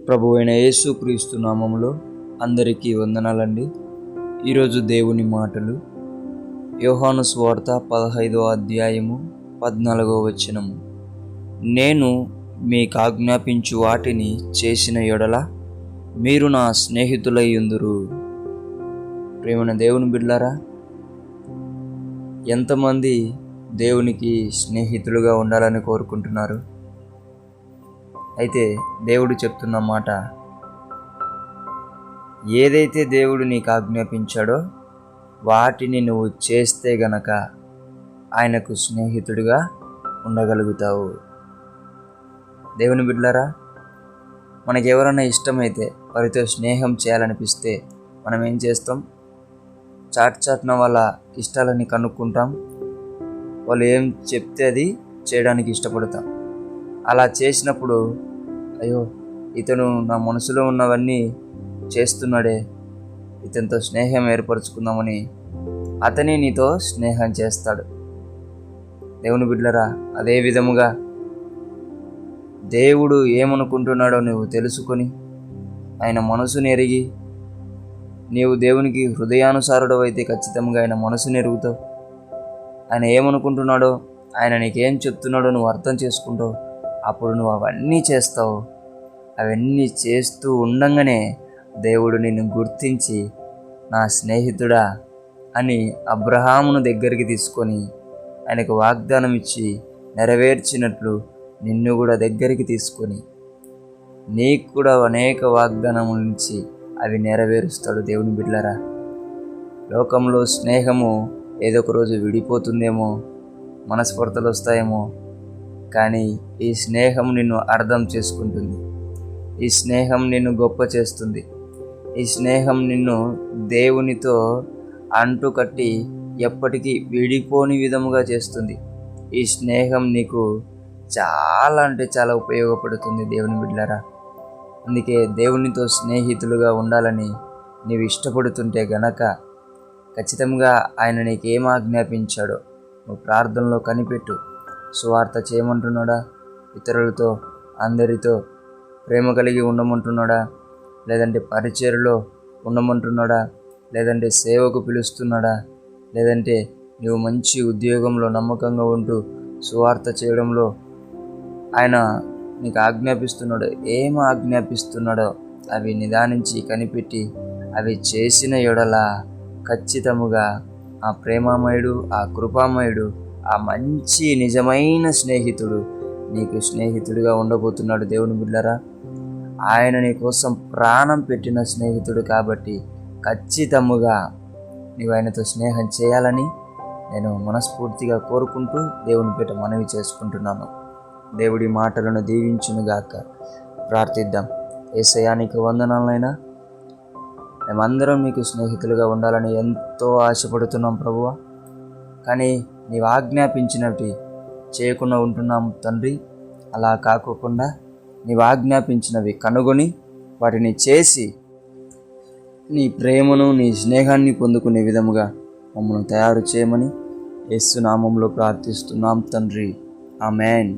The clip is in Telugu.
ప్రభువైన యేసుక్రీస్తు నామములో అందరికీ వందనాలండి. ఈరోజు దేవుని మాటలు యోహాను సువార్త 15వ అధ్యాయము 14వ వచనము. నేను మీకు ఆజ్ఞాపించు వాటిని చేసిన యెడల మీరు నా స్నేహితులయ్యుందురు. ప్రేమైన దేవుని బిడ్డలారా, ఎంతమంది దేవునికి స్నేహితులుగా ఉండాలని కోరుకుంటున్నారు? అయితే దేవుడు చెప్తున్న మాట, ఏదైతే దేవుడు నీకు ఆజ్ఞాపించాడో వాటిని నువ్వు చేస్తే గనక ఆయనకు స్నేహితుడిగా ఉండగలుగుతావు. దేవుని బిడ్డలారా, మనకి ఎవరైనా ఇష్టమైతే వారితో స్నేహం చేయాలనిపిస్తే మనం ఏం చేస్తాం? చాటున వాళ్ళ ఇష్టాలని కనుక్కుంటాం. వాళ్ళు ఏం చెప్తే అది చేయడానికి ఇష్టపడతాం. అలా చేసినప్పుడు అయ్యో, ఇతను నా మనసులో ఉన్నవన్నీ చేస్తున్నాడే, ఇతనితో స్నేహం ఏర్పరచుకుందామని అతనే నీతో స్నేహం చేస్తాడు. దేవుని బిడ్డలారా, అదే విధముగా దేవుడు ఏమనుకుంటున్నాడో నువ్వు తెలుసుకొని ఆయన మనసుని ఎరిగి నీవు దేవునికి హృదయానుసారుడు అయితే ఖచ్చితంగా ఆయన మనసుని ఎరుగుతావు. ఆయన ఏమనుకుంటున్నాడో, ఆయన నీకేం చెప్తున్నాడో నువ్వు అర్థం చేసుకుంటావు. అప్పుడు నువ్వు అవన్నీ చేస్తావు. అవన్నీ చేస్తూ ఉండంగానే దేవుడు నిన్ను గుర్తించి నా స్నేహితుడా అని అబ్రహామును దగ్గరికి తీసుకొని ఆయనకు వాగ్దానం ఇచ్చి నెరవేర్చినట్లు నిన్ను కూడా దగ్గరికి తీసుకొని నీకు కూడా అనేక వాగ్దానముల నుంచి అవి నెరవేరుస్తాడు. దేవుని బిడ్డలారా, లోకంలో స్నేహము ఏదో ఒక రోజు విడిపోతుందేమో, మనస్పర్ధలు వస్తాయేమో, కానీ ఈ స్నేహం నిన్ను అర్థం చేసుకుంటుంది. ఈ స్నేహం నిన్ను గొప్ప చేస్తుంది. ఈ స్నేహం నిన్ను దేవునితో అంటుకట్టి ఎప్పటికీ విడిపోని విధముగా చేస్తుంది. ఈ స్నేహం నీకు చాలా అంటే చాలా ఉపయోగపడుతుంది. దేవుని బిడ్డలారా, అందుకే దేవునితో స్నేహితులుగా ఉండాలని నీవు ఇష్టపడుతుంటే గనక ఖచ్చితంగా ఆయన నీకేం ఆజ్ఞాపించాడో నువ్వు ప్రార్థనలో కనిపెట్టు. సువార్త చేయమంటున్నాడా? ఇతరులతో అందరితో ప్రేమ కలిగి ఉండమంటున్నాడా? లేదంటే పరిచర్యలో ఉండమంటున్నాడా? లేదంటే సేవకు పిలుస్తున్నాడా? లేదంటే నువ్వు మంచి ఉద్యోగంలో నమ్మకంగా ఉంటూ సువార్త చేయడంలో ఆయన నీకు ఆజ్ఞాపిస్తున్నాడో, ఏం ఆజ్ఞాపిస్తున్నాడో అవి నిదానించి కనిపెట్టి అవి చేసిన యెడల ఖచ్చితముగా ఆ ప్రేమామయుడు, ఆ కృపామయుడు, ఆ మంచి నిజమైన స్నేహితుడు నీకు స్నేహితుడిగా ఉండబోతున్నాడు. దేవుని బిడ్డలారా, ఆయన నీ కోసం ప్రాణం పెట్టిన స్నేహితుడు కాబట్టి ఖచ్చితముగా నీవు ఆయనతో స్నేహం చేయాలని నేను మనస్ఫూర్తిగా కోరుకుంటూ దేవుని పేట మనవి చేసుకుంటున్నాను. దేవుడి మాటలను దీవించునుగాక. ప్రార్థిద్దాం. యేసయ్యా, నీకు వందనాలైనా, మేమందరం నీకు స్నేహితులుగా ఉండాలని ఎంతో ఆశపడుతున్నాం ప్రభువా. కానీ నీవు ఆజ్ఞాపించినవి చేయకుండా ఉంటున్నాం తండ్రి. అలా కాకోకుండా నీవు ఆజ్ఞాపించినవి కనుగొని వాటిని చేసి నీ ప్రేమను, నీ స్నేహాన్ని పొందుకునే విధముగా మమ్మల్ని తయారు చేయమని యేసు నామములో ప్రార్థిస్తున్నాం తండ్రి. ఆమేన్.